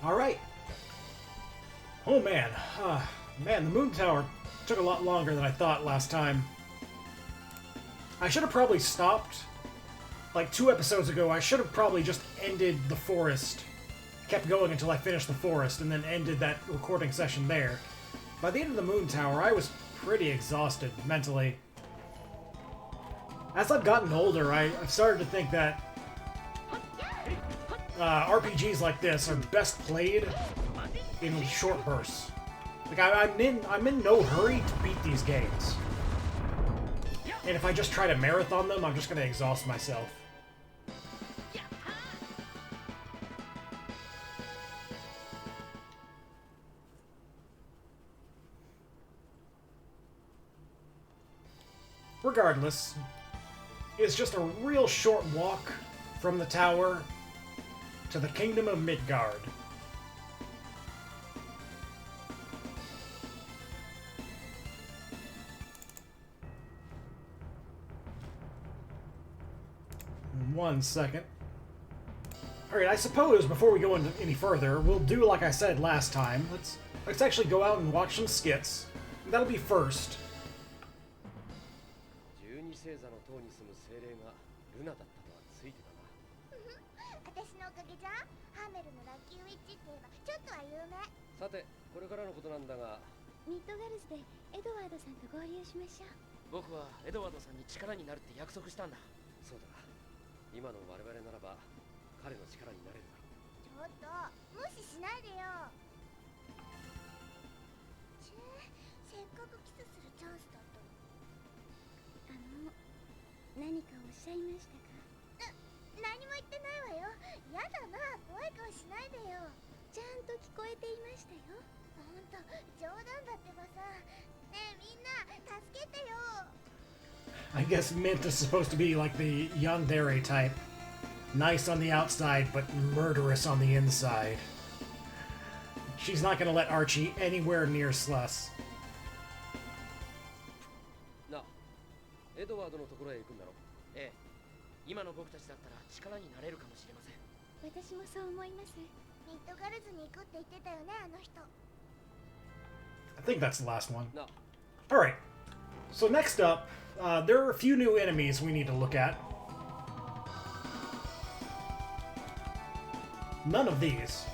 Alright. Oh man. Man, the moon tower took a lot longer than I thought last time. I should have probably stopped. Like 2 episodes ago, I should have probably just ended the forest. Kept going until I finished the forest, and then ended that recording session there. By the end of the moon tower, I was pretty exhausted mentally. As I've gotten older, I've started to think that RPGs like this are best played in short bursts. Like I'm in no hurry to beat these games, and if I just try to marathon them, I'm just gonna exhaust myself. Regardless, it's just a real short walk from the tower to the Kingdom of Midgard. One second. Alright, I suppose before we go into any further, we'll do like I said last time. Let's actually go out and watch some skits. That'll be first. 星座の塔に住む精霊がルナだったとはついてたな。私のおかげじゃハーメルのラッキーウィッチって言えばちょっとは有名。さて、これからのことなんだが、ミッドガルズでエドワードさんと合流しましょう。僕はエドワードさんに力になるって約束したんだ。そうだ。今の我々ならば彼の力になれるだろう。ちょっと無視しないでよ。せっかくキスするチャンスだったの。何かおっしゃいましたか？何も言ってないわよ。やだな、怖い顔しないでよ。ちゃんと聞こえていましたよ。ほんと、冗談だってばさ。ねえみんな、助けてよ。I guess Mint is supposed to be like the yandere type. Nice on the outside, but murderous on the inside. She's not gonna let Archie anywhere near Sluss. なあ、エドワードのところへ行くんだろう。ええ。今の僕たちだったら力になれるかもしれません。私もそう思います。ミッドガルズに行くって言ってたよね、あの人。I think that's the last one. No. Alright. So next up, there are a few new enemies we need to look at. None of these.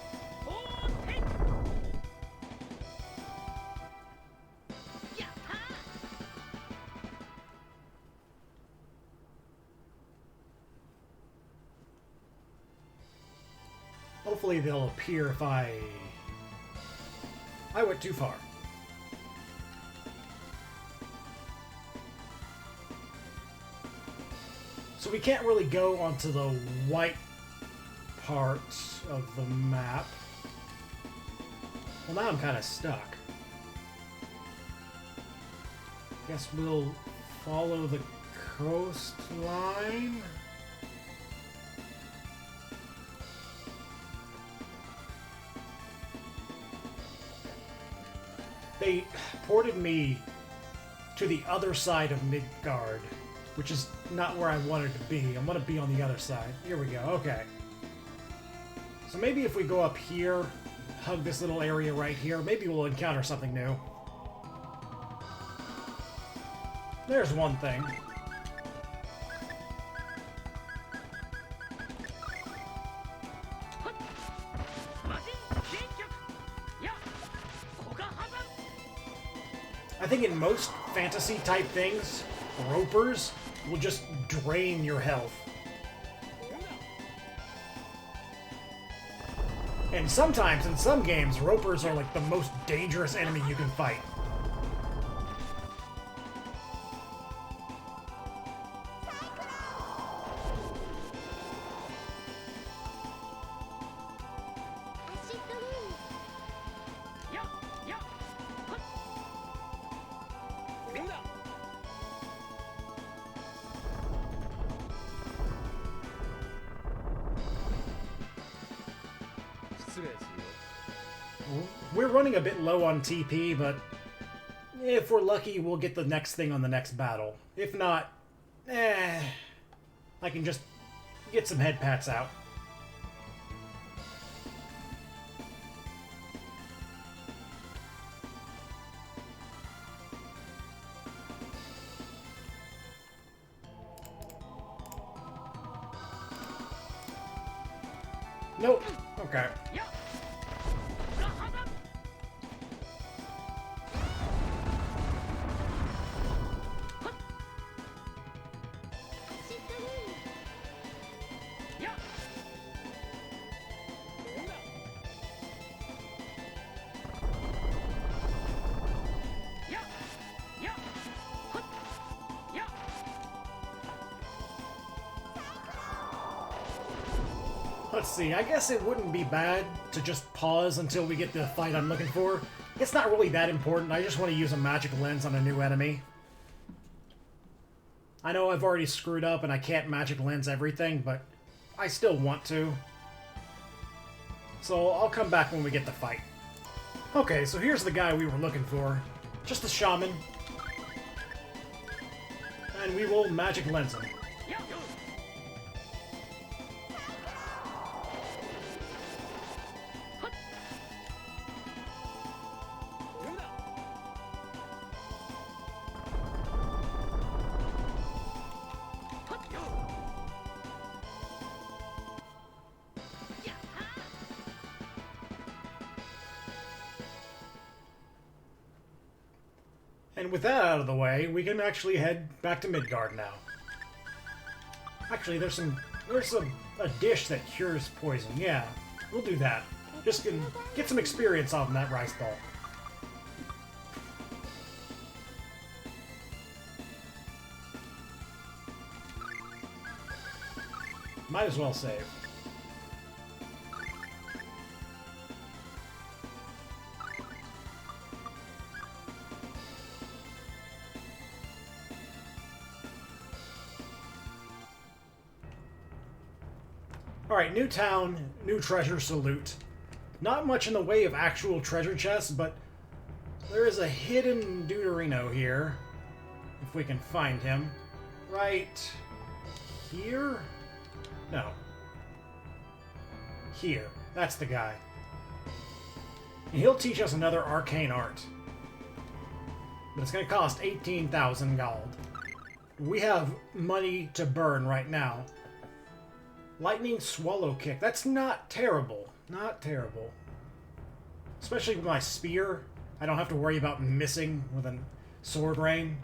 Hopefully they'll appear if I went too far. So we can't really go onto the white part of the map. Well, now I'm kind of stuck. Guess we'll follow the coastline. They ported me to the other side of Midgard, which is not where I wanted to be. I want to be on the other side. Here we go. Okay. So maybe if we go up here, hug this little area right here, maybe we'll encounter something new. There's one thing. I think in most fantasy-type things, ropers will just drain your health. And sometimes, in some games, ropers are like the most dangerous enemy you can fight. We're running a bit low on TP, but if we're lucky, we'll get the next thing on the next battle. If not, I can just get some head pats out. Nope. Okay. Let's see, I guess it wouldn't be bad to just pause until we get the fight I'm looking for. It's not really that important, I just want to use a magic lens on a new enemy. I know I've already screwed up and I can't magic lens everything, but I still want to. So I'll come back when we get the fight. Okay, so here's the guy we were looking for. Just the shaman. And we will magic lens him. And with that out of the way, we can actually head back to Midgard now. Actually, there's a dish that cures poison. Yeah, we'll do that. Just get some experience off that rice ball. Might as well save. Alright, new town, new treasure, salute. Not much in the way of actual treasure chests, but there is a hidden Deuterino here. If we can find him. Right here? No. Here. That's the guy. And he'll teach us another arcane art. But it's going to cost 18,000 gold. We have money to burn right now. Lightning Swallow Kick. That's not terrible. Not terrible. Especially with my spear. I don't have to worry about missing with a sword rain.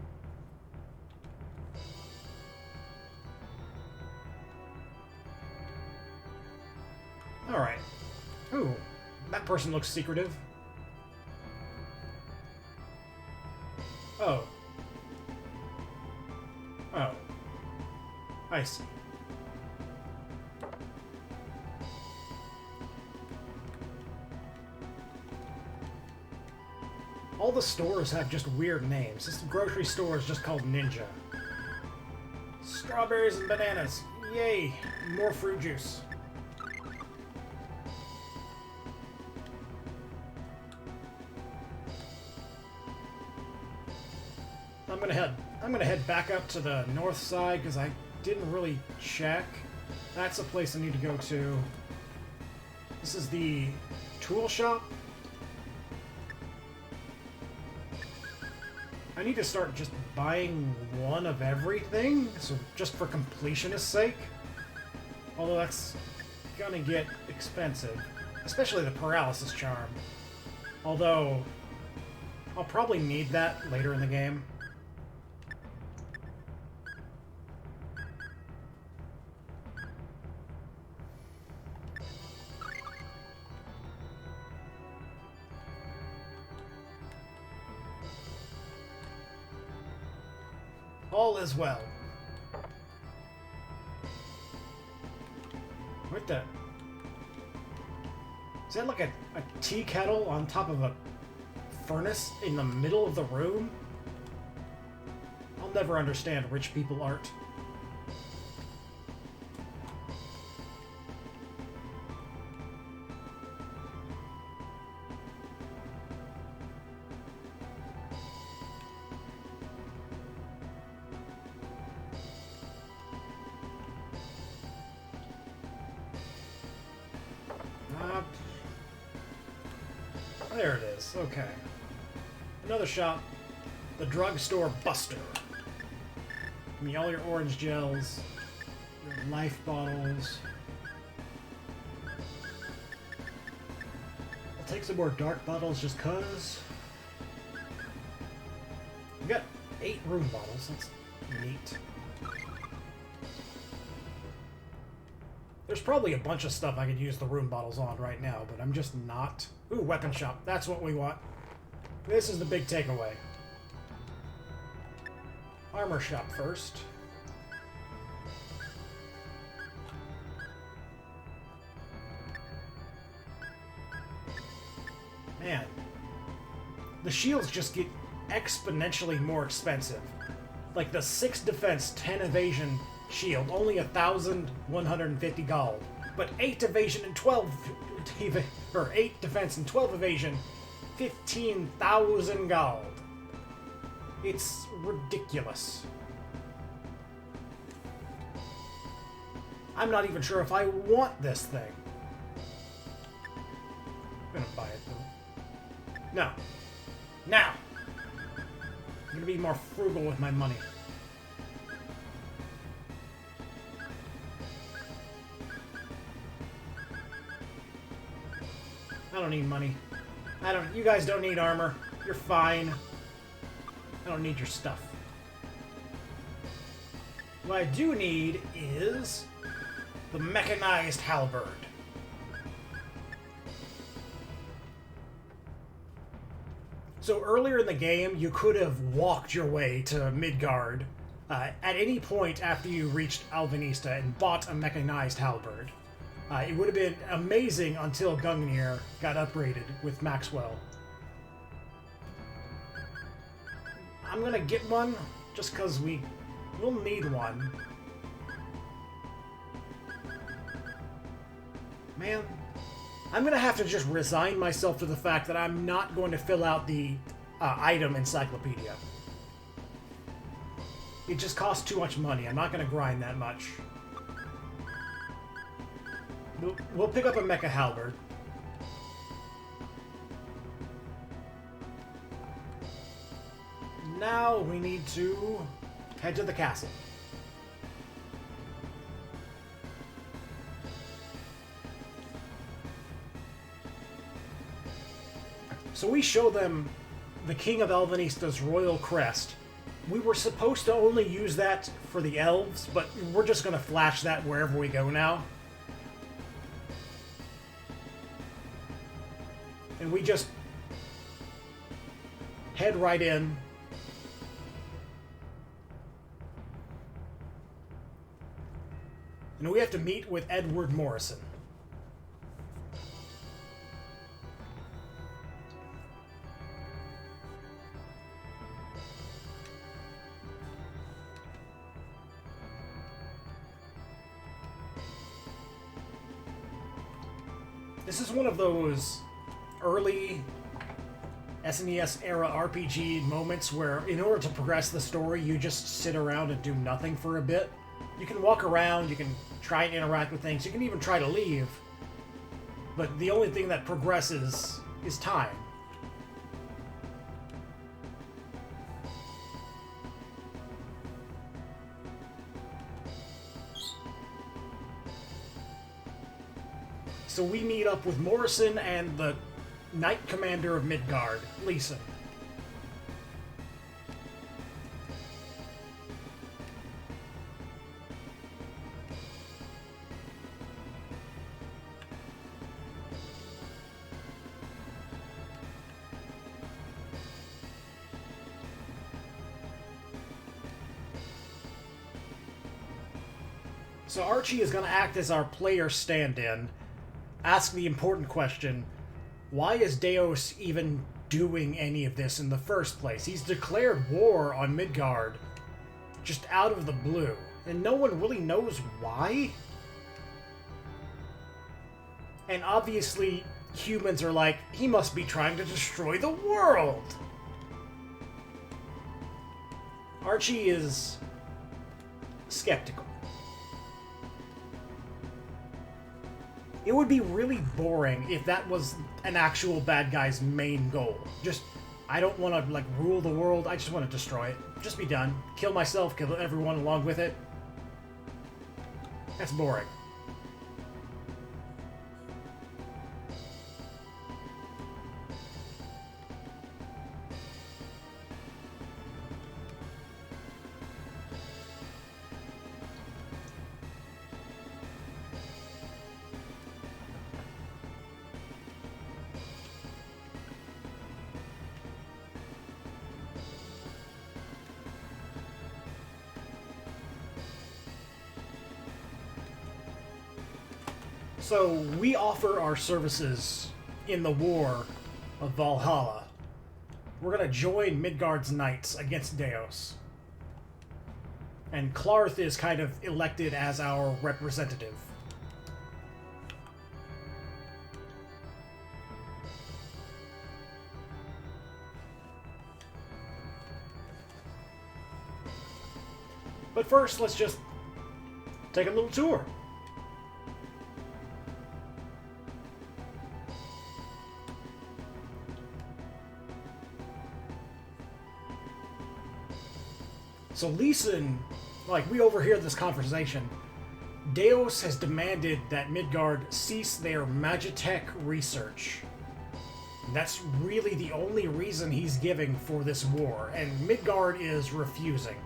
Alright. Ooh, that person looks secretive. Oh. Oh. I see. All the stores have just weird names. This grocery store is just called Ninja. Strawberries and bananas. Yay! More fruit juice. I'm gonna head back up to the north side because I didn't really check. That's a place I need to go to. This is the tool shop. I need to start just buying one of everything, so just for completionist's sake. Although that's gonna get expensive, especially the paralysis charm. Although I'll probably need that later in the game. All is well. What the? Is that like a tea kettle on top of a furnace in the middle of the room? I'll never understand rich people art. There it is. Okay. Another shop. The Drugstore Buster. Give me all your orange gels, your life bottles. I'll take some more dark bottles just cause. We got 8 rune bottles. That's neat. There's probably a bunch of stuff I could use the rune bottles on right now, but I'm just not. Ooh, weapon shop. That's what we want. This is the big takeaway. Armor shop first. Man. The shields just get exponentially more expensive. Like the 6 defense, 10 evasion shield, only 1,150 gold. But 8 evasion and 12 or 8 defense and 12 evasion, 15,000 gold. It's ridiculous. I'm not even sure if I want this thing. I'm gonna buy it though. No. Now! I'm gonna be more frugal with my money. I don't need money. You guys don't need armor. You're fine. I don't need your stuff. What I do need is the mechanized halberd. So earlier in the game, you could have walked your way to Midgard at any point after you reached Alvanista and bought a mechanized halberd. It would have been amazing until Gungnir got upgraded with Maxwell. I'm gonna get one just because we'll need one. Man, I'm gonna have to just resign myself to the fact that I'm not going to fill out the item encyclopedia. It just costs too much money. I'm not gonna grind that much. We'll pick up a mecha halberd. Now we need to head to the castle. So we show them the King of Alvanista's royal crest. We were supposed to only use that for the elves, but we're just going to flash that wherever we go now. And we just head right in. And we have to meet with Edward Morrison. This is one of those early SNES era RPG moments where in order to progress the story, you just sit around and do nothing for a bit. You can walk around, you can try and interact with things, you can even try to leave, but the only thing that progresses is time. So we meet up with Morrison and the Knight Commander of Midgard, Leeson. So Archie is going to act as our player stand-in, ask the important question, why is Deus even doing any of this in the first place? He's declared war on Midgard just out of the blue, and no one really knows why? And obviously, humans are like, he must be trying to destroy the world! Archie is skeptical. It would be really boring if that was an actual bad guy's main goal. Just, I don't want to, like, rule the world, I just want to destroy it. Just be done. Kill myself, kill everyone along with it. That's boring. So, we offer our services in the war of Valhalla. We're gonna join Midgard's knights against Deos. And Clarth is kind of elected as our representative. But first, let's just take a little tour. So Leeson, like, we overhear this conversation. Deos has demanded that Midgard cease their Magitech research. And that's really the only reason he's giving for this war, and Midgard is refusing.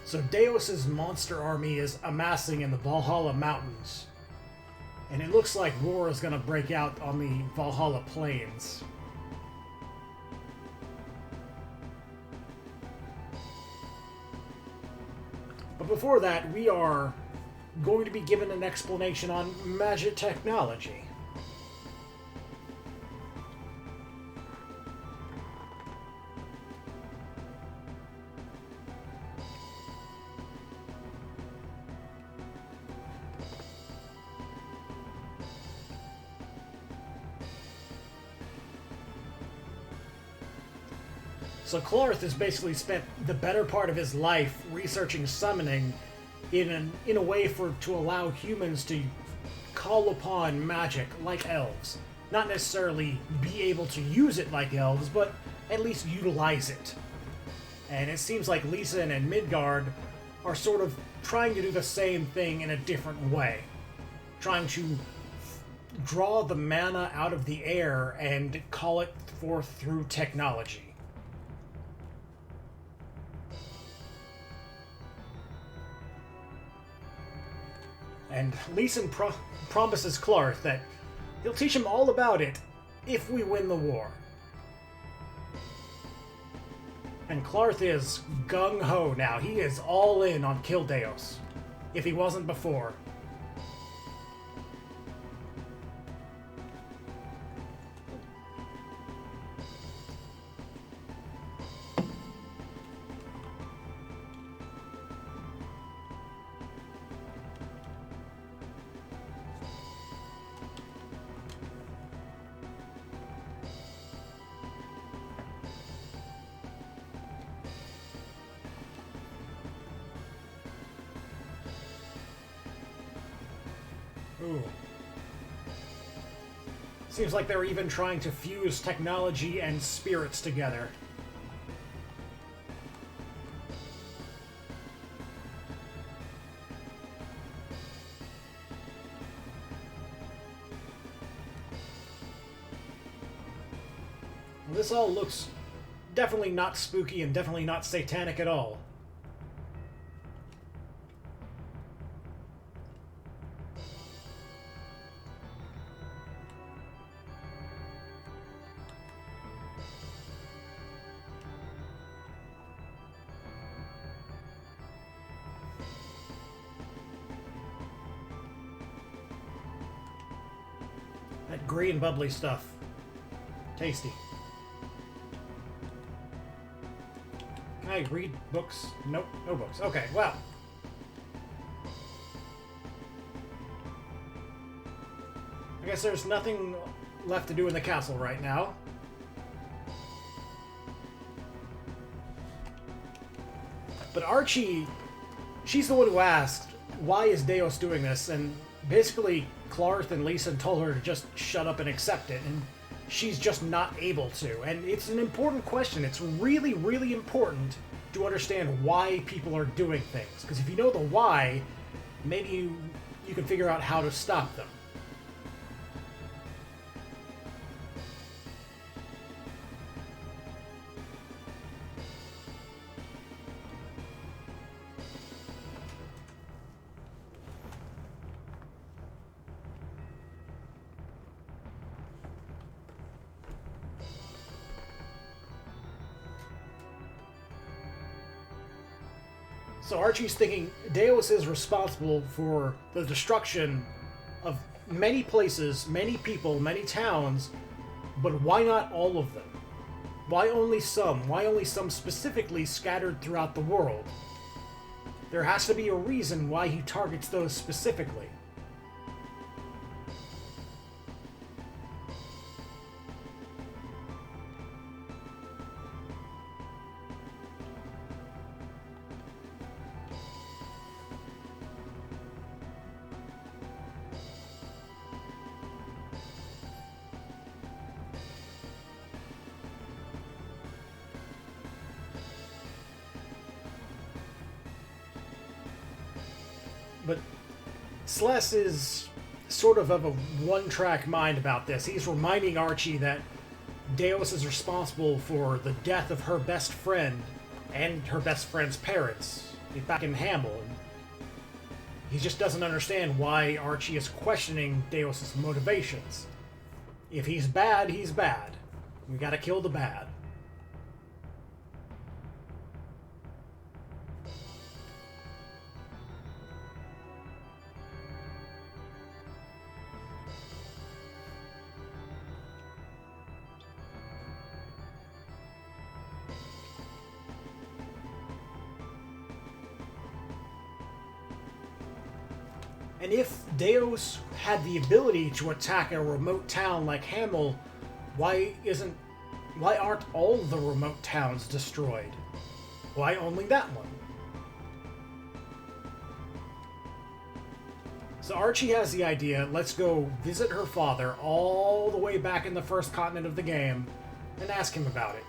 So Deos' monster army is amassing in the Valhalla Mountains. And it looks like war is going to break out on the Valhalla Plains. But before that, we are going to be given an explanation on magic technology. So Clarth has basically spent the better part of his life researching summoning in a way to allow humans to call upon magic like elves. Not necessarily be able to use it like elves, but at least utilize it. And it seems like Leeson and Midgard are sort of trying to do the same thing in a different way. Trying to draw the mana out of the air and call it forth through technology. And Leeson promises Clarth that he'll teach him all about it if we win the war. And Clarth is gung-ho now. He is all in on Kill Deos, if he wasn't before. Ooh. Seems like they're even trying to fuse technology and spirits together. Well, this all looks definitely not spooky and definitely not satanic at all. That green bubbly stuff. Tasty. Can I read books? Nope, no books. Okay, well. I guess there's nothing left to do in the castle right now. But Archie, she's the one who asked, why is Deos doing this? And basically, Clarth and Lisa told her to just shut up and accept it, and she's just not able to. And it's an important question. It's really, really important to understand why people are doing things. Because if you know the why, maybe you can figure out how to stop them. So Archie's thinking Deus is responsible for the destruction of many places, many people, many towns, but why not all of them? Why only some? Why only some specifically scattered throughout the world? There has to be a reason why he targets those specifically. But Sless is sort of a one-track mind about this. He's reminding Archie that Deus is responsible for the death of her best friend and her best friend's parents back in Hamel. And he just doesn't understand why Archie is questioning Deus's motivations. If he's bad, he's bad. We gotta kill the bad. And if Deus had the ability to attack a remote town like Hamel, why aren't all the remote towns destroyed? Why only that one? So Archie has the idea, let's go visit her father all the way back in the first continent of the game and ask him about it.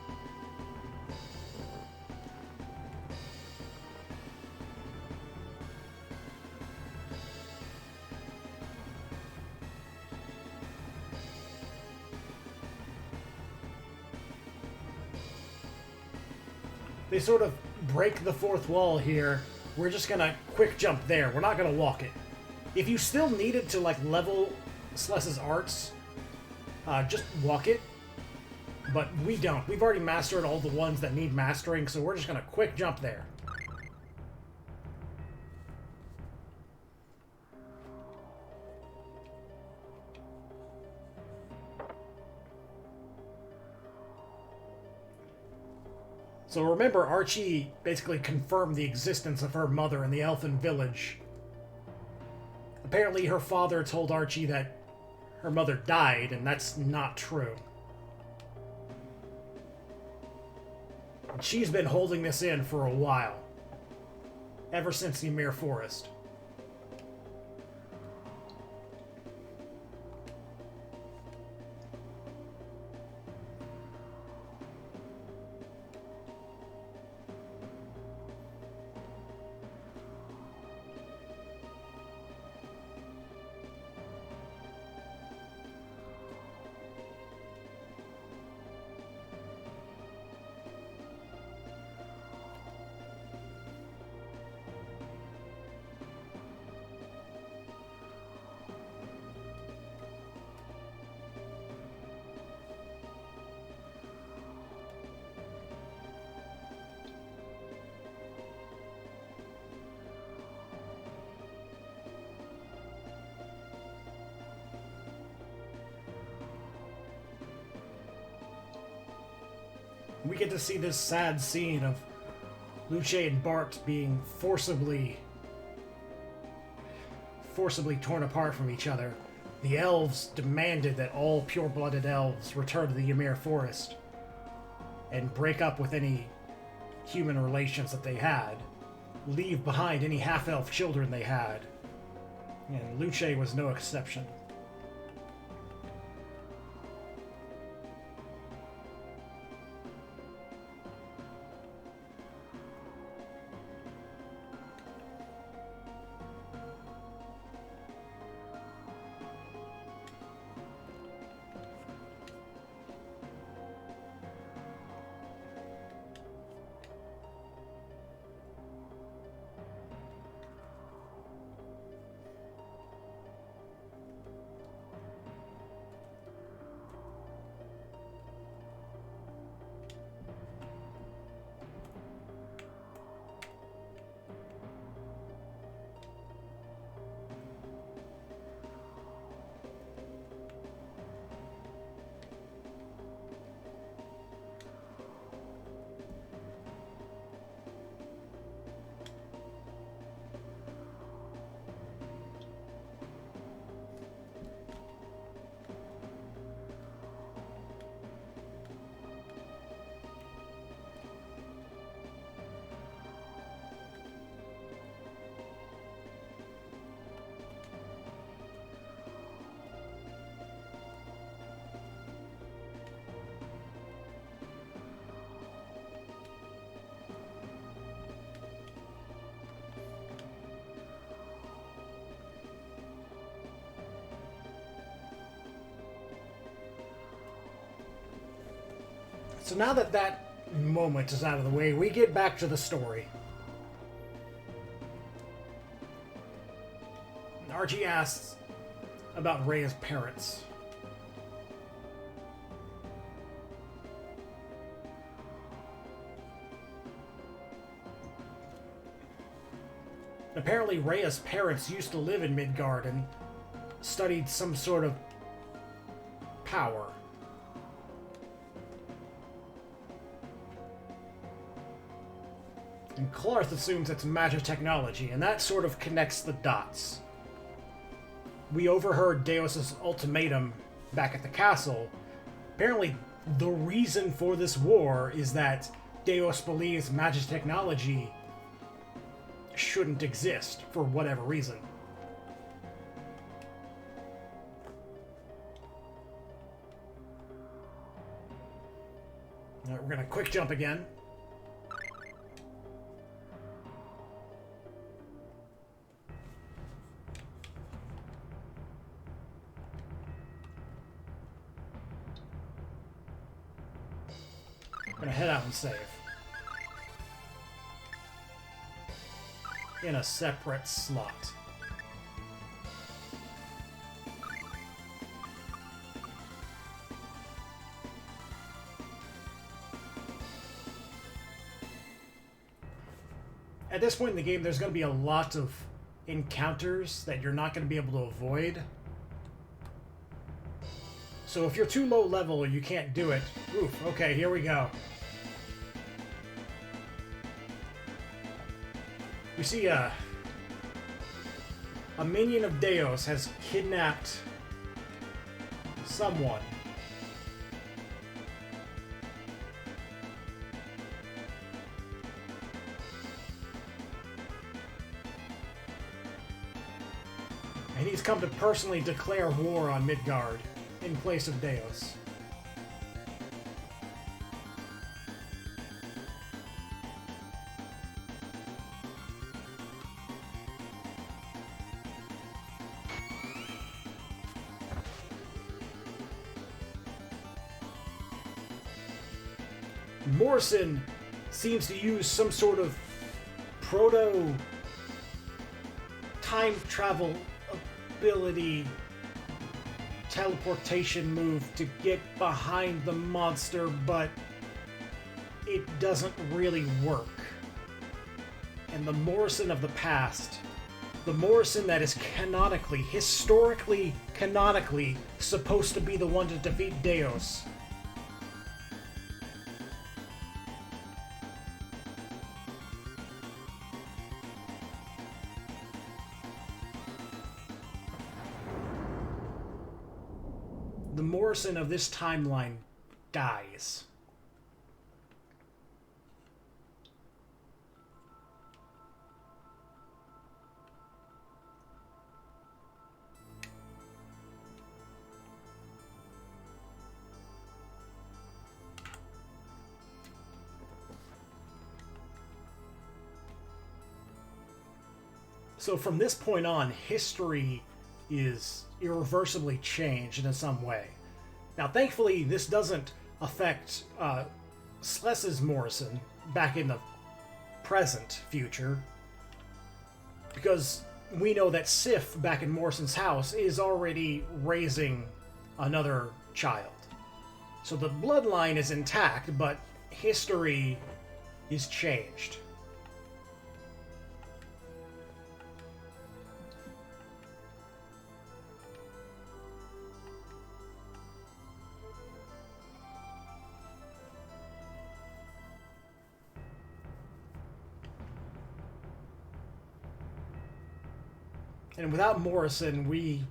They sort of break the fourth wall here. We're just gonna quick jump there. We're not gonna walk it. If you still needed to like level Sless's arts, just walk it. But we don't. We've already mastered all the ones that need mastering, so we're just gonna quick jump there. So remember, Archie basically confirmed the existence of her mother in the elfin village. Apparently her father told Archie that her mother died, and that's not true. And she's been holding this in for a while. Ever since the Ymir Forest. We get to see this sad scene of Luce and Bart being forcibly torn apart from each other. The elves demanded that all pure-blooded elves return to the Ymir Forest and break up with any human relations that they had, leave behind any half-elf children they had, And Luce was no exception. So now that that moment is out of the way, we get back to the story. Archie asks about Rhea's parents. Apparently, Rhea's parents used to live in Midgard and studied some sort of power. And Clarth assumes it's magic technology, and that sort of connects the dots. We overheard Deus's ultimatum back at the castle. Apparently, the reason for this war is that Deus believes magic technology shouldn't exist for whatever reason. All right, we're gonna quick jump again. I'm gonna head out and save. In a separate slot. At this point in the game, there's going to be a lot of encounters that you're not going to be able to avoid. So if you're too low level or you can't do it, oof, okay, here we go. We see a minion of Deus has kidnapped someone. And he's come to personally declare war on Midgard in place of Deus. Morrison seems to use some sort of proto time travel ability teleportation move to get behind the monster, but it doesn't really work. And the Morrison of the past, the Morrison that is canonically, historically canonically, supposed to be the one to defeat Deus, the Morrison of this timeline dies. So from this point on, history is irreversibly changed in some way. Now, thankfully, this doesn't affect Sless's Morrison back in the present future, because we know that Sif back in Morrison's house is already raising another child. So the bloodline is intact, but history is changed. And without Morrison, we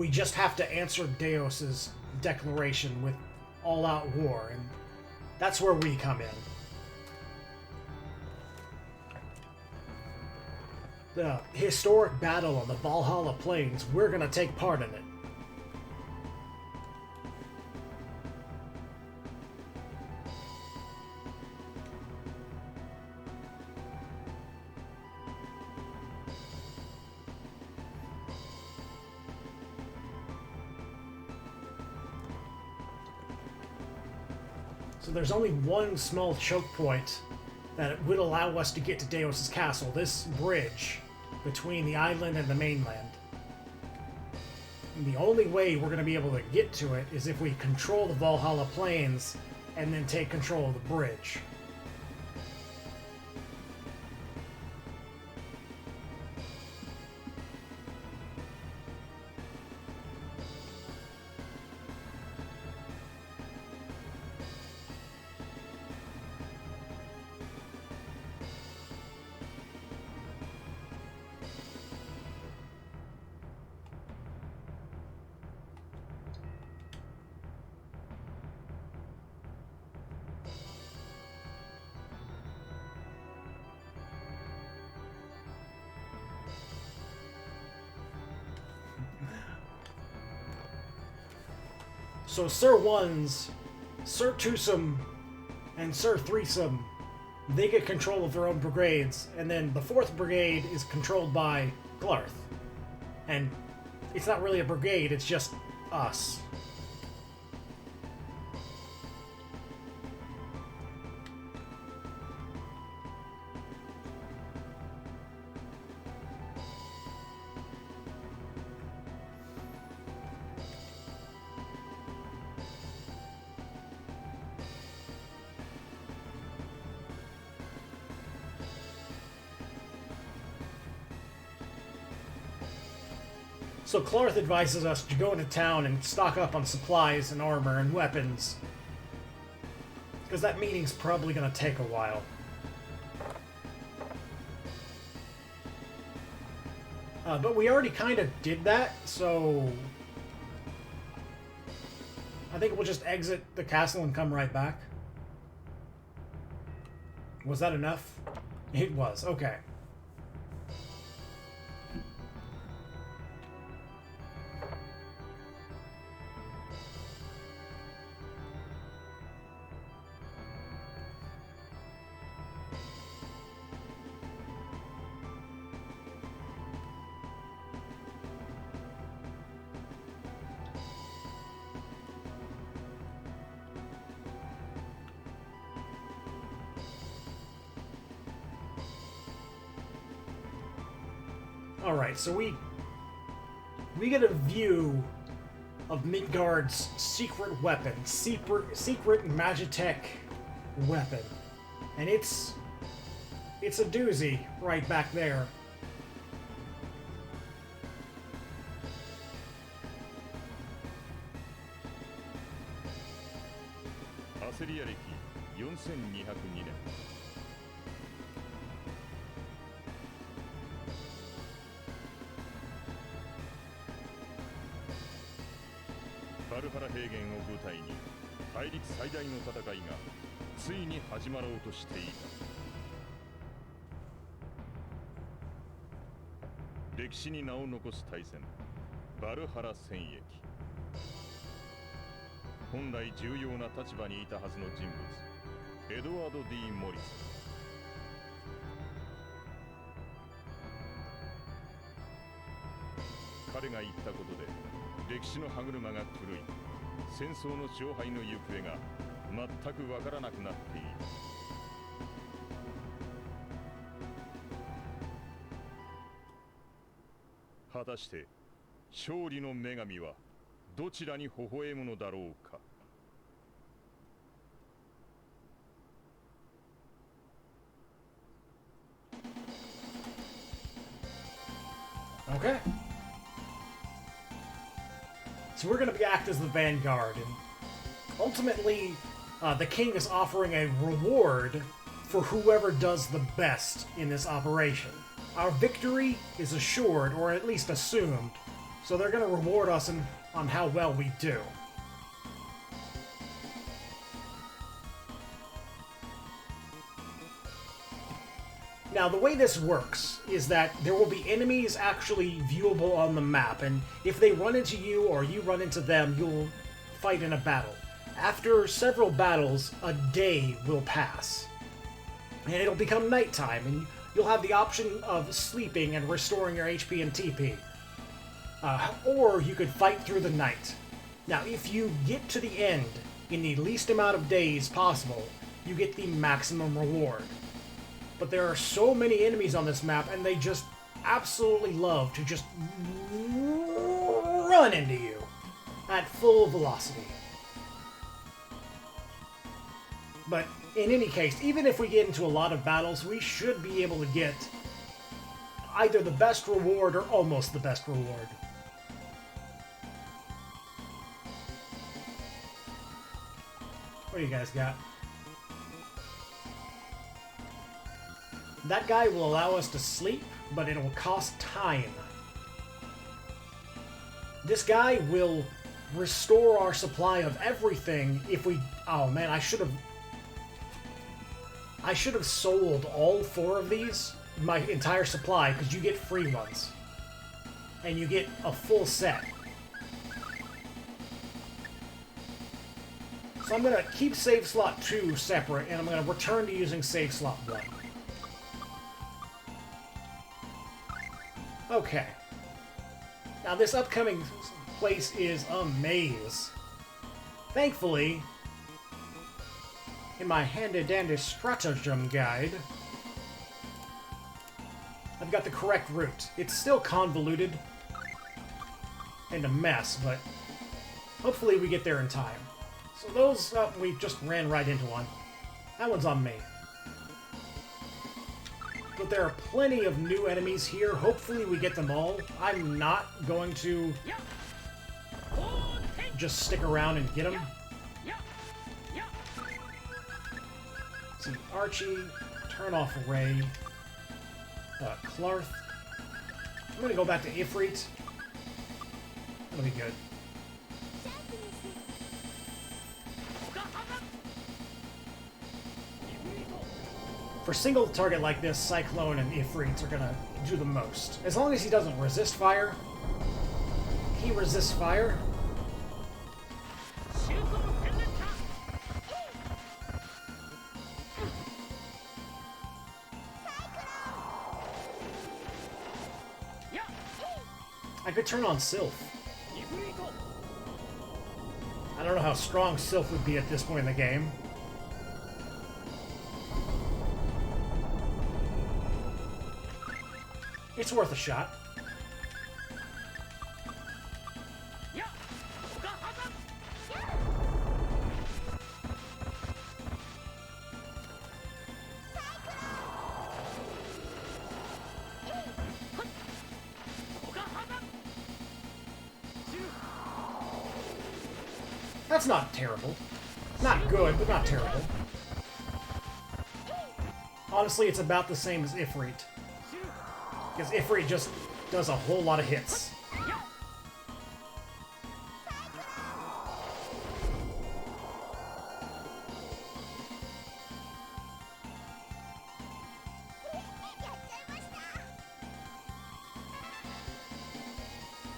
just have to answer Deos's declaration with all-out war, and that's where we come in. The historic battle on the Valhalla Plains, we're going to take part in it. So there's only one small choke point that would allow us to get to Deos's castle, this bridge between the island and the mainland. And the only way we're going to be able to get to it is if we control the Valhalla Plains and then take control of the bridge. So Sir Ones, Sir Twosome, and Sir Threesome, they get control of their own brigades, and then the 4th Brigade is controlled by Glarth. And it's not really a brigade, it's just us. So Clarth advises us to go into town and stock up on supplies and armor and weapons, because that meeting's probably going to take a while. But we already kind of did that, so I think we'll just exit the castle and come right back. Was that enough? It was. Okay. Alright, so we get a view of Midgard's secret weapon, secret Magitech weapon. And it's a doozy right back there. Phantasia 歴4202年 バルハラ平原を舞台に大陸最大の戦いがついに始まろうとしていた。歴史に名を残す大戦バルハラ戦役。本来重要な立場にいたはずの人物エドワード・ D ・モリス。彼が言ったことで歴史の歯車が狂い、戦争の勝敗の行方が全くわからなくなっている。果たして勝利の女神はどちらに微笑むのだろうか。Okay. So we're going to act as the vanguard, and ultimately, the king is offering a reward for whoever does the best in this operation. Our victory is assured, or at least assumed, so they're going to reward us on how well we do. Now, the way this works is that there will be enemies actually viewable on the map, and if they run into you or you run into them, you'll fight in a battle. After several battles, a day will pass, and it'll become nighttime, and you'll have the option of sleeping and restoring your HP and TP. Or you could fight through the night. Now, if you get to the end in the least amount of days possible, you get the maximum reward. But there are so many enemies on this map, and they just absolutely love to just run into you at full velocity. But in any case, even if we get into a lot of battles, we should be able to get either the best reward or almost the best reward. What do you guys got? That guy will allow us to sleep, but it will cost time. This guy will restore our supply of everything if we... Oh man, I should have sold all 4 of these, my entire supply, because you get free ones. And you get a full set. So I'm going to keep save slot 2 separate, and I'm going to return to using save slot 1. Okay. Now this upcoming place is a maze. Thankfully, in my handy-dandy stratagem guide, I've got the correct route. It's still convoluted and a mess, but hopefully we get there in time. So those, we just ran right into one. That one's on me. But there are plenty of new enemies here. Hopefully we get them all. I'm not going to just stick around and get them. See, Archie, turn off Ray, Clarth. I'm going to go back to Ifrit. That'll be good. For single target like this, Cyclone and Ifrit are gonna do the most. As long as he doesn't resist fire. He resists fire. I could turn on Sylph. I don't know how strong Sylph would be at this point in the game. It's worth a shot. That's not terrible. Not good, but not terrible. Honestly, it's about the same as Ifrit. Because Ifrit just does a whole lot of hits.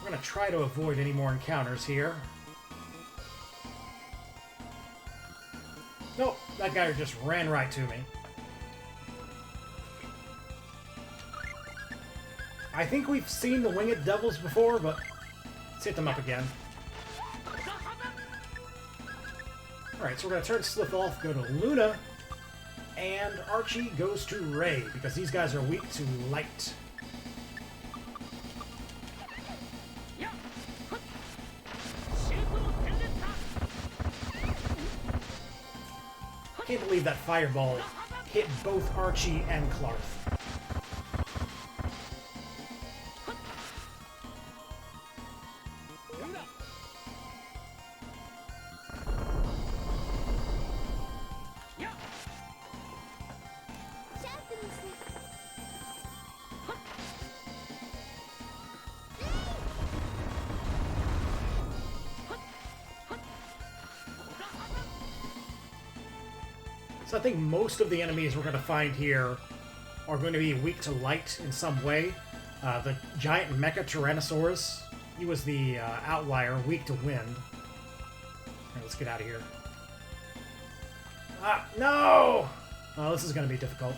We're going to try to avoid any more encounters here. Nope, that guy just ran right to me. I think we've seen the Winged Devils before, but let's hit them up again. Alright, so we're going to turn Slith off, go to Luna, and Archie goes to Ray, because these guys are weak to light. I can't believe that fireball hit both Archie and Clarth. So I think most of the enemies we're going to find here are going to be weak to light in some way. The giant Mecha Tyrannosaurus, he was the outlier, weak to wind. Alright, let's get out of here. Ah, no! Oh, this is going to be difficult.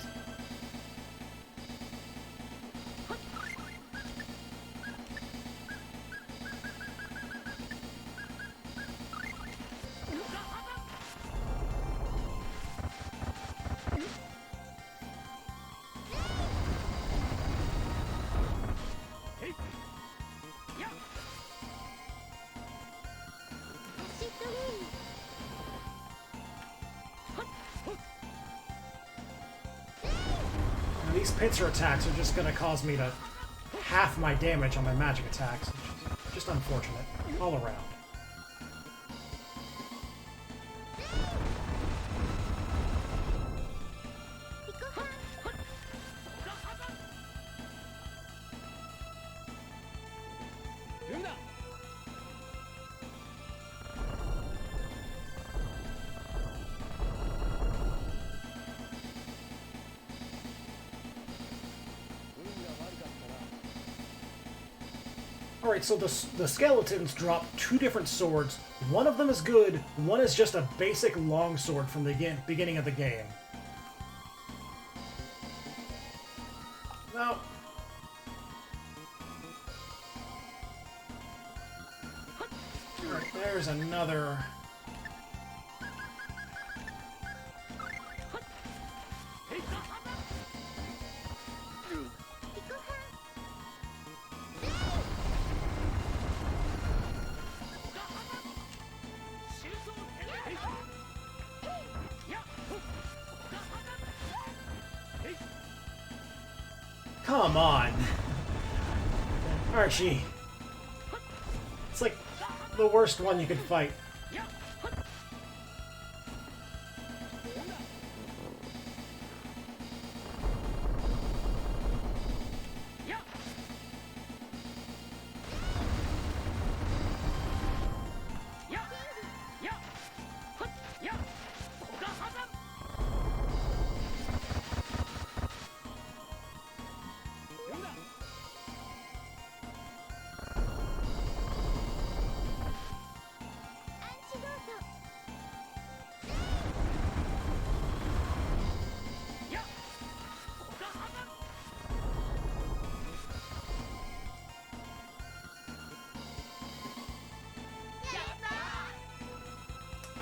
These pincer attacks are just going to cause me to half my damage on my magic attacks, which is just unfortunate all around. Alright, so the skeletons drop two different swords. One of them is good, one is just a basic longsword from the beginning of the game. No. Alright, there's another... Come on! Archie. It's like the worst one you could fight.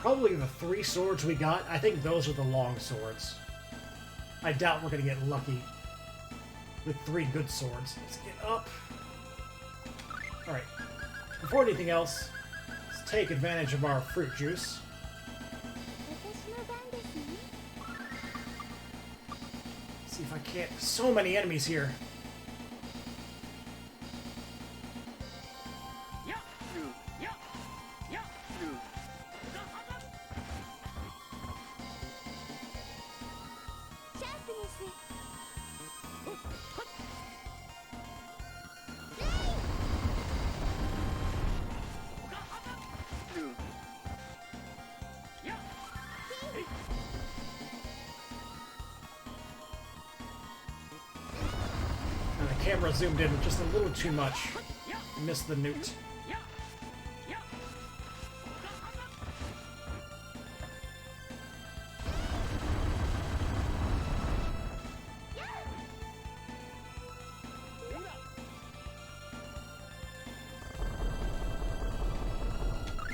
Probably the three swords we got, I think those are the long swords. I doubt we're gonna get lucky with three good swords. Let's get up. Alright. Before anything else, let's take advantage of our fruit juice. See if I can't... So many enemies here. Camera zoomed in just a little too much. Missed the newt.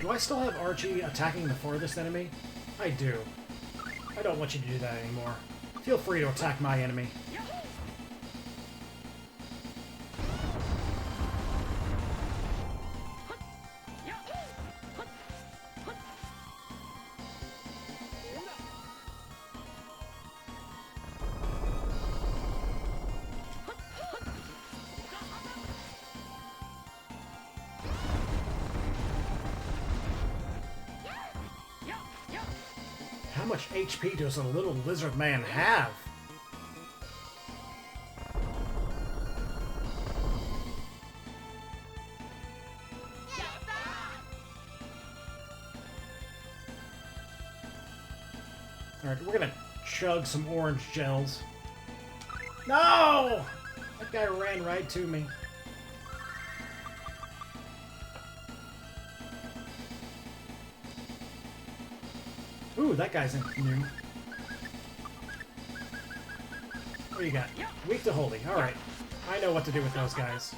Do I still have Archie attacking the farthest enemy? I do. I don't want you to do that anymore. Feel free to attack my enemy. How much HP does a little lizard man have? Alright, we're gonna chug some orange gels. No! That guy ran right to me. Ooh, that guy's new. What do you got? Weak to holy. Alright. I know what to do with those guys.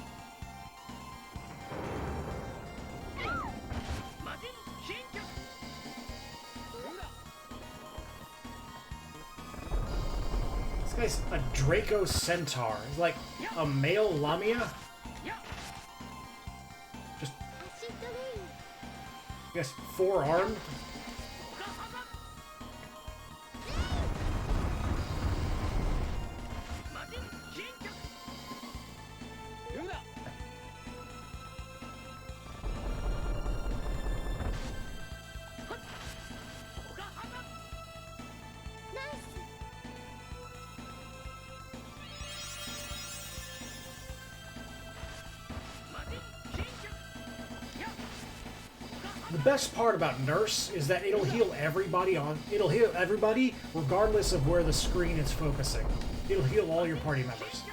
This guy's a Draco Centaur. He's like a male Lamia. Just, I guess, four-armed. The best part about Nurse is that it'll heal everybody regardless of where the screen is focusing. It'll heal all your party members.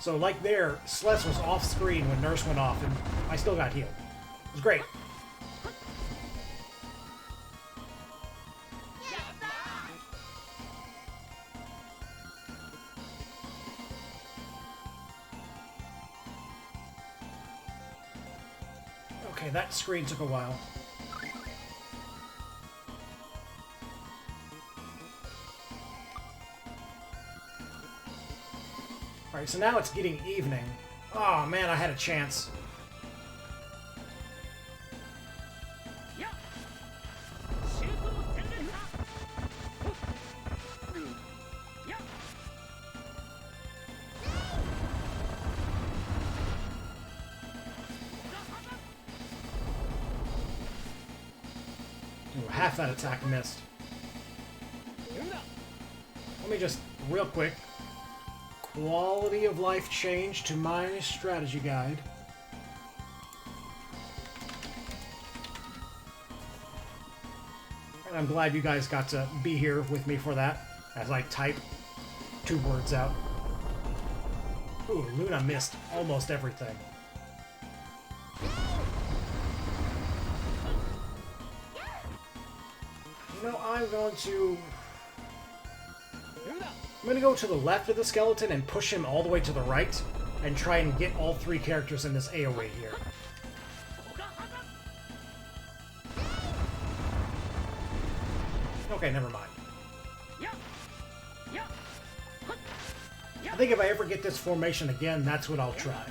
So like there, Celeste was off screen when Nurse went off and I still got healed. It was great. Okay, that screen took a while. Alright, so now it's getting evening. Oh man, I had a chance. Ooh, half that attack missed. Let me just, real quick, quality of life change to my strategy guide. And I'm glad you guys got to be here with me for that, as I type 2 words out. Ooh, Luna missed almost everything. You know, I'm going to go to the left of the skeleton and push him all the way to the right and try and get all 3 characters in this AoE here. Okay, never mind. I think if I ever get this formation again, that's what I'll try.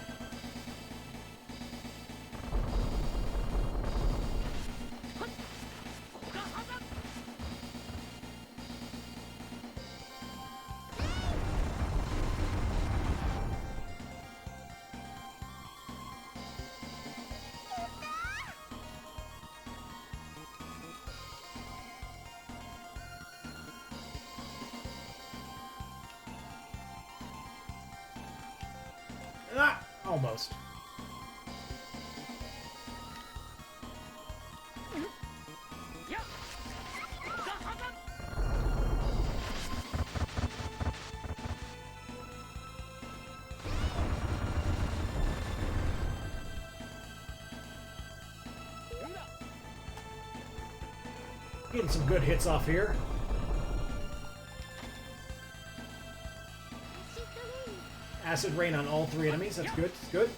Ah, almost. Getting some good hits off here. Acid rain on all 3 enemies. That's good. That's good.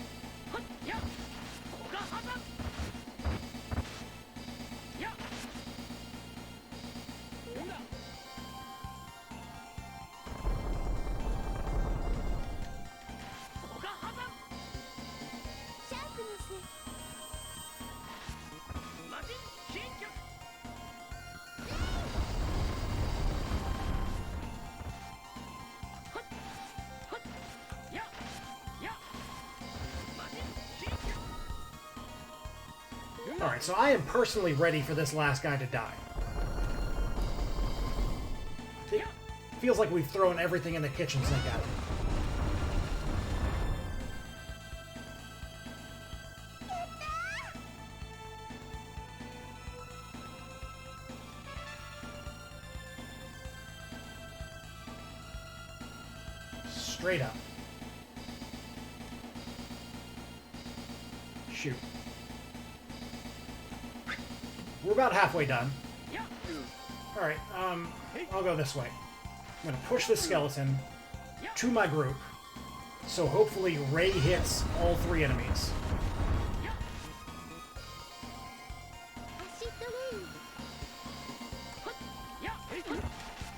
Alright, so I am personally ready for this last guy to die. It feels like we've thrown everything in the kitchen sink at him. Straight up. Shoot. We're about halfway done. Alright, I'll go this way. I'm gonna push this skeleton to my group, so hopefully Ray hits all 3 enemies.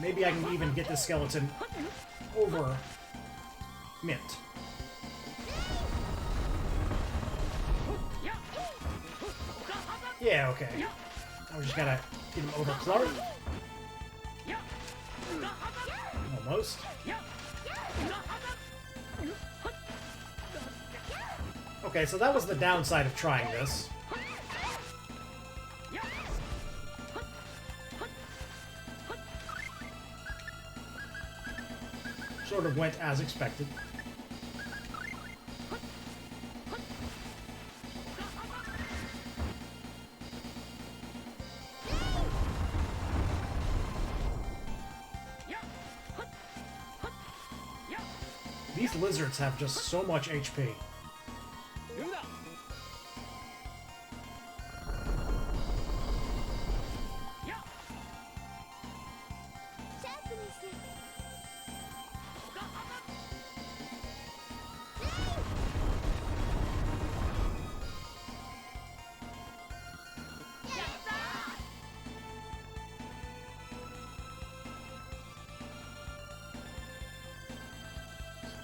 Maybe I can even get this skeleton over Mint. Yeah, okay. I just gotta get him over Clark. Almost. Okay, so that was the downside of trying this. Sort of went as expected. These lizards have just so much HP.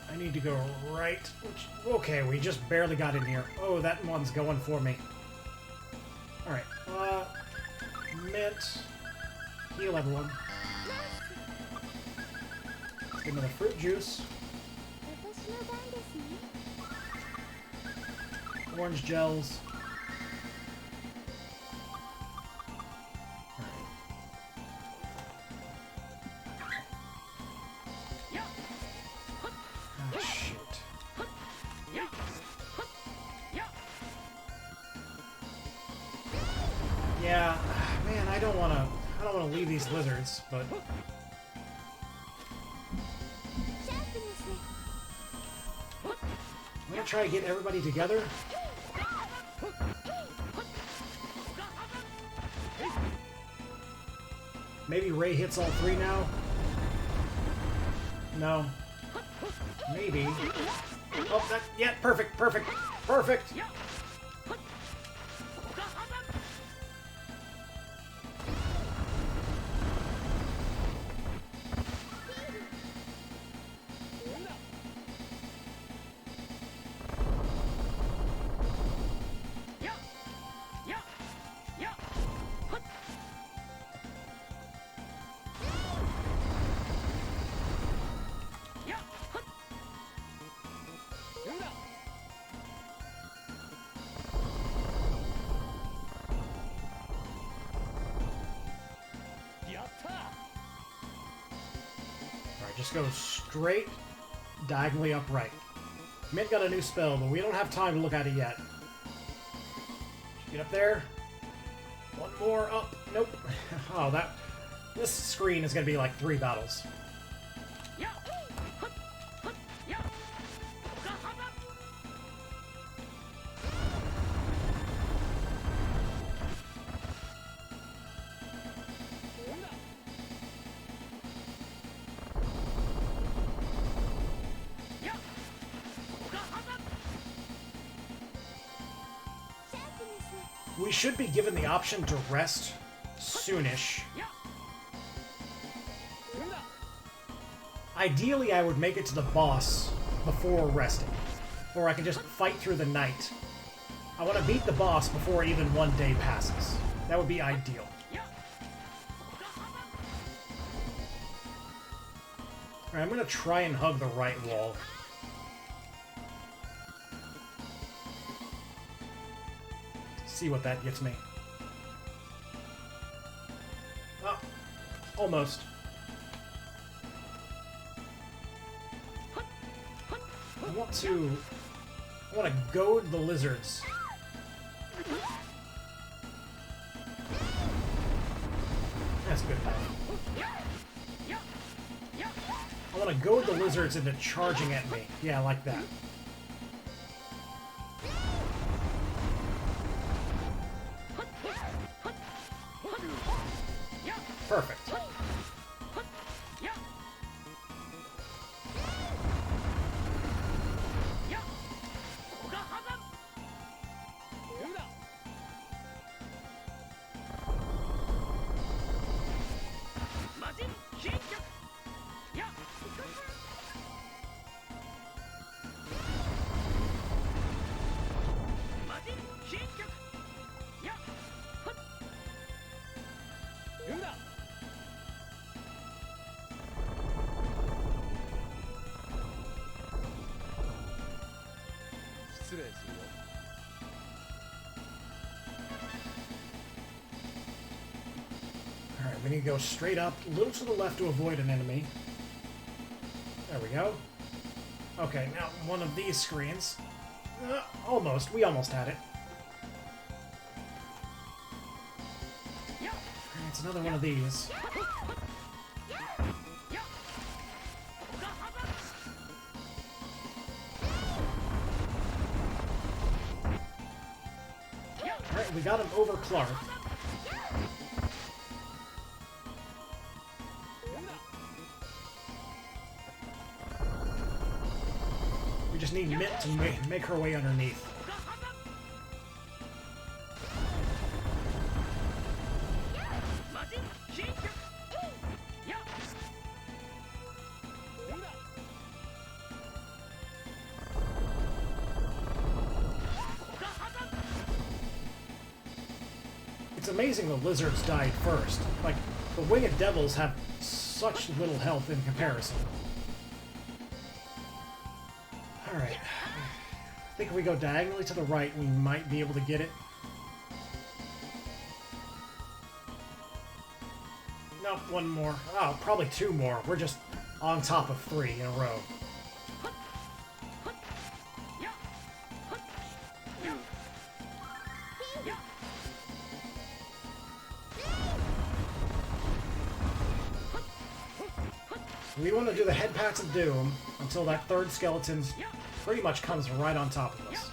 I need to go right. Okay, we just barely got in here. Oh, that one's going for me. Alright, Mint. Heal everyone. Give me the fruit juice. Orange gels. Yeah, man, I don't wanna leave these lizards, but I'm gonna try to get everybody together. Maybe Ray hits all 3 now? No. Maybe. Oh, that, yeah, perfect, perfect, perfect! Just go straight, diagonally upright. Mint got a new spell, but we don't have time to look at it yet. Get up there. One more up. Nope. Oh, this screen is going to be like 3 battles. We should be given the option to rest soonish. Ideally, I would make it to the boss before resting. Or I can just fight through the night. I want to beat the boss before even 1 day passes. That would be ideal. Alright, I'm going to try and hug the right wall. see what that gets me. Oh, almost. I want to goad the lizards. That's good enough. I want to goad the lizards into charging at me. Yeah, like that. Perfect. Alright, we need to go straight up, a little to the left to avoid an enemy. There we go. Okay, now one of these screens. Almost. We almost had it. Alright, it's another one of these. Alright, we got him over Clark. We just need Mint to make her way underneath. It's amazing the lizards died first. Like, the winged devils have such little health in comparison. Alright. I think if we go diagonally to the right, we might be able to get it. Nope, one more. Oh, probably two more. We're just on top of 3 in a row. We want to do the head pats of doom until that third skeleton pretty much comes right on top of us.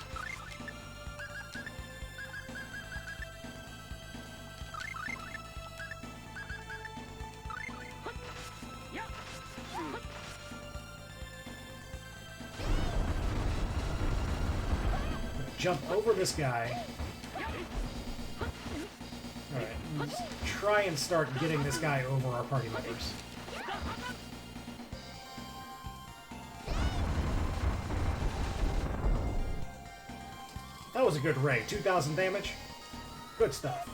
Jump over this guy. Alright, let's try and start getting this guy over our party members. That was a good raid. 2,000 damage. Good stuff.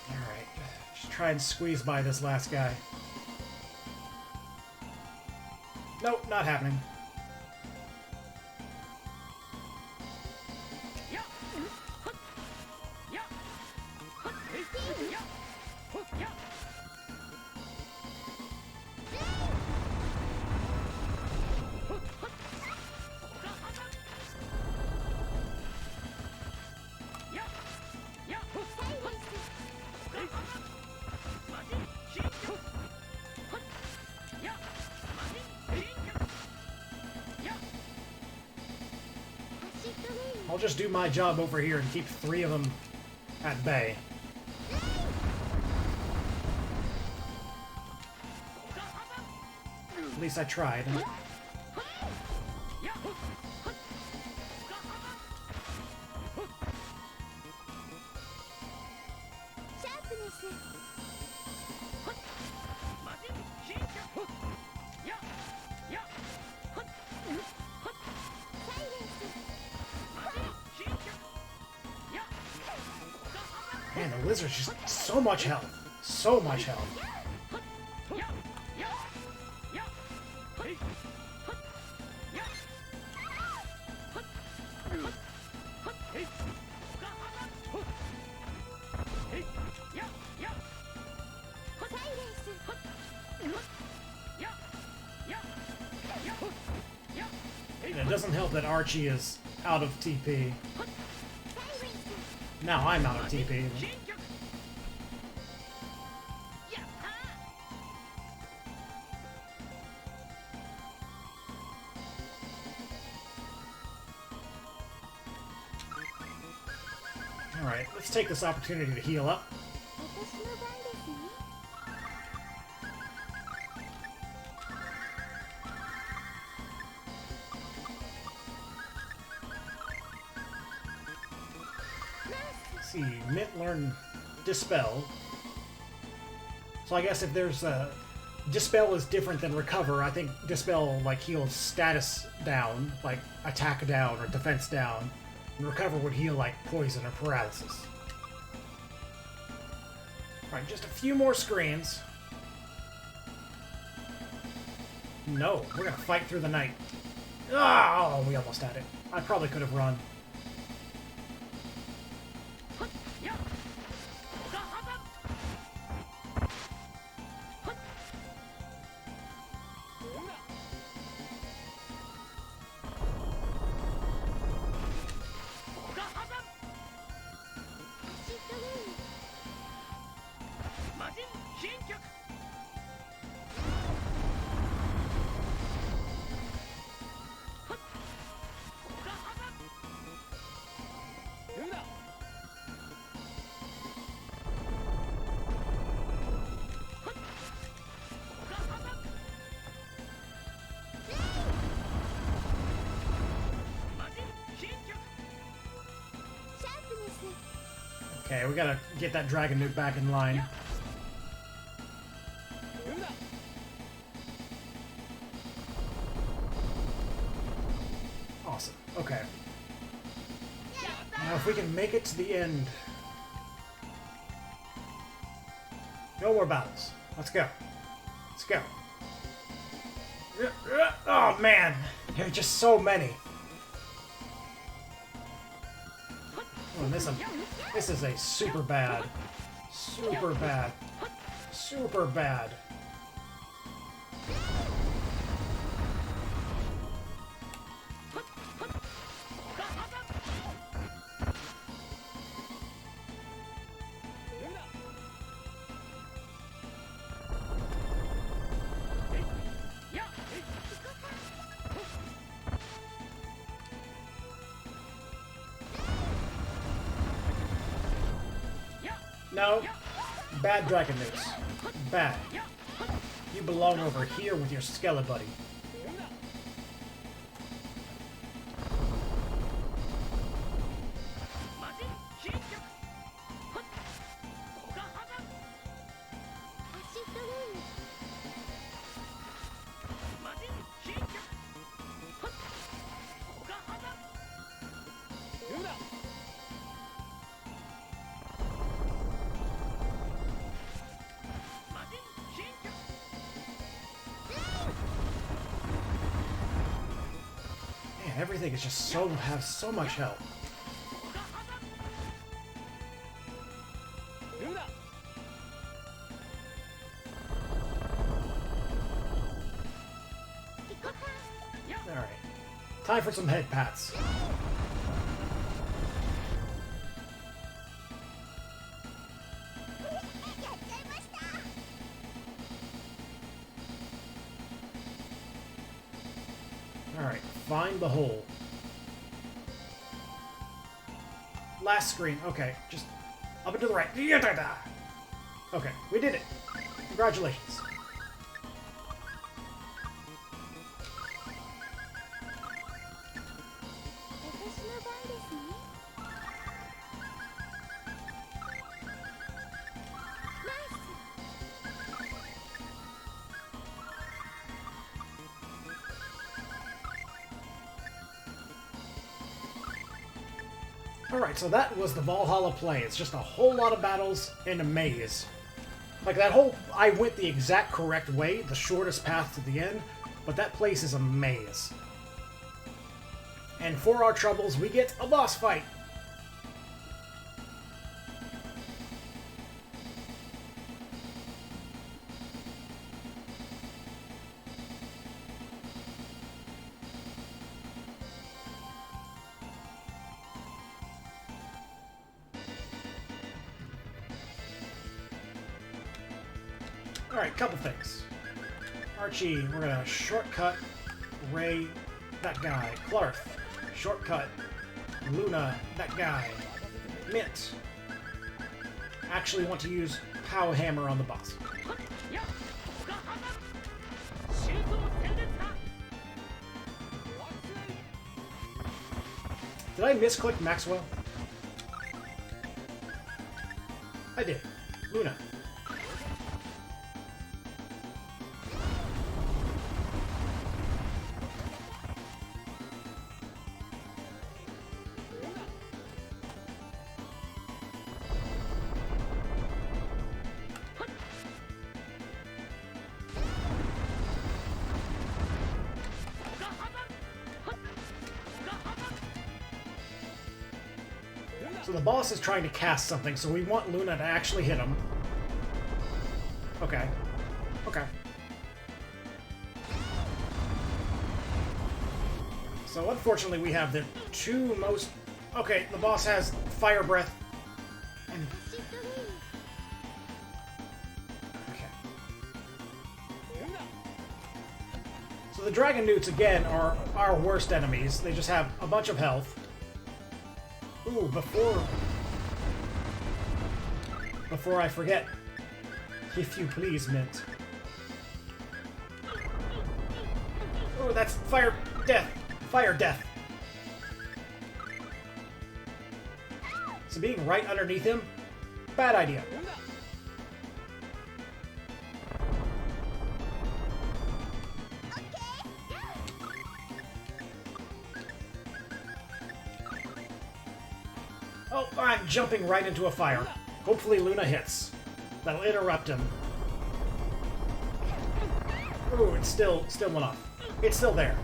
Alright. Just try and squeeze by this last guy. Nope, not happening. I'll just do my job over here and keep 3 of them at bay. At least I tried. Man, the lizard's just so much health. So much health. It doesn't help that Archie is out of TP. Now I'm out of TP. Alright, let's take this opportunity to heal up. See, Mint learned Dispel. So I guess if there's a... Dispel is different than Recover. I think Dispel, like, heals status down, like attack down or defense down. And Recover would heal, like, poison or paralysis. Alright, just a few more screens. No, we're gonna fight through the night. Oh, we almost had it. I probably could have run. Okay, we gotta get that Dragon Nuke back in line. Awesome. Okay. Now if we can make it to the end. No more battles. Let's go. Let's go. Oh man, there are just so many. Oh, and this is a super bad, super bad, super bad. No. Bad Dragon Nukes. Bad. You belong over here with your Skele buddy. Everything is just has so much health. Alright. Time for some head pats. Alright, find the hole. Last screen. Okay, just up and to the right. Okay, we did it. Congratulations. Alright, so that was the Valhalla play. It's just a whole lot of battles in a maze. Like that whole... I went the exact correct way, the shortest path to the end, but that place is a maze. And for our troubles, we get a boss fight. Alright, couple things. Archie, we're gonna shortcut Ray, that guy. Clarth, shortcut Luna, that guy. Mint, actually want to use Pow Hammer on the boss. Did I misclick Maxwell? I did. Luna. So the boss is trying to cast something, so we want Luna to actually hit him. Okay. Okay. So unfortunately we have the two most... Okay, the boss has Fire Breath. And... Okay. So the Dragon Newts, again, are our worst enemies. They just have a bunch of health. Ooh, before I forget, if you please, Mint. Oh, that's fire death. Fire death. So being right underneath him, bad idea. Oh, I'm jumping right into a fire. Hopefully Luna hits. That'll interrupt him. Ooh, it's still went off. It's still there.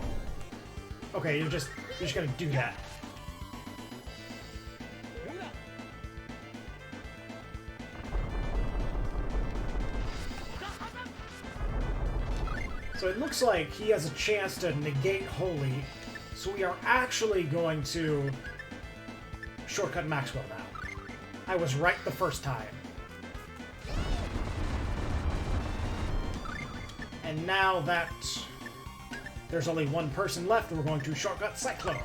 Okay, you're just gonna do that. So it looks like he has a chance to negate Holy, so we are actually going to shortcut Maxwell now. I was right the first time. And now that there's only one person left, we're going to shortcut Cyclone.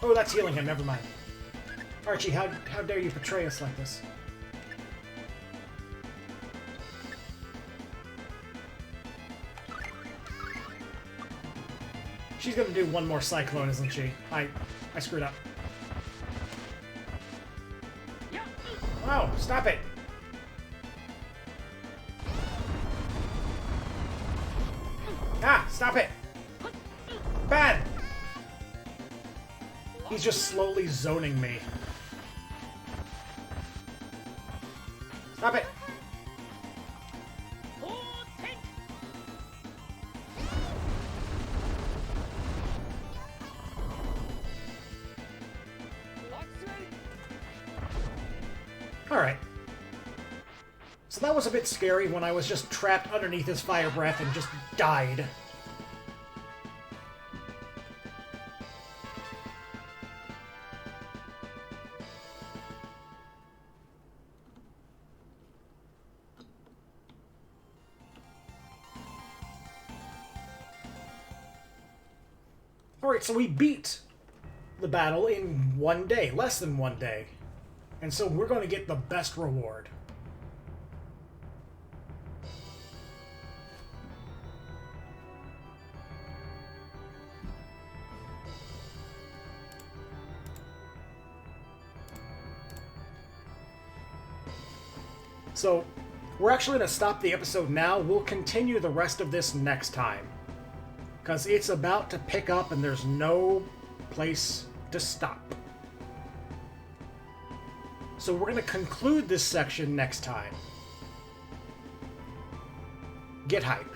Oh, that's healing him, never mind. Archie, how dare you betray us like this? She's gonna do one more Cyclone, isn't she? I screwed up. Oh, stop it! Ah, stop it! Bad! He's just slowly zoning me. Stop it! Alright. So that was a bit scary when I was just trapped underneath his fire breath and just died. Alright, so we beat the battle in 1 day, less than 1 day. And so we're going to get the best reward. So, we're actually going to stop the episode now. We'll continue the rest of this next time. Because it's about to pick up and there's no place to stop. So we're going to conclude this section next time. Get hype.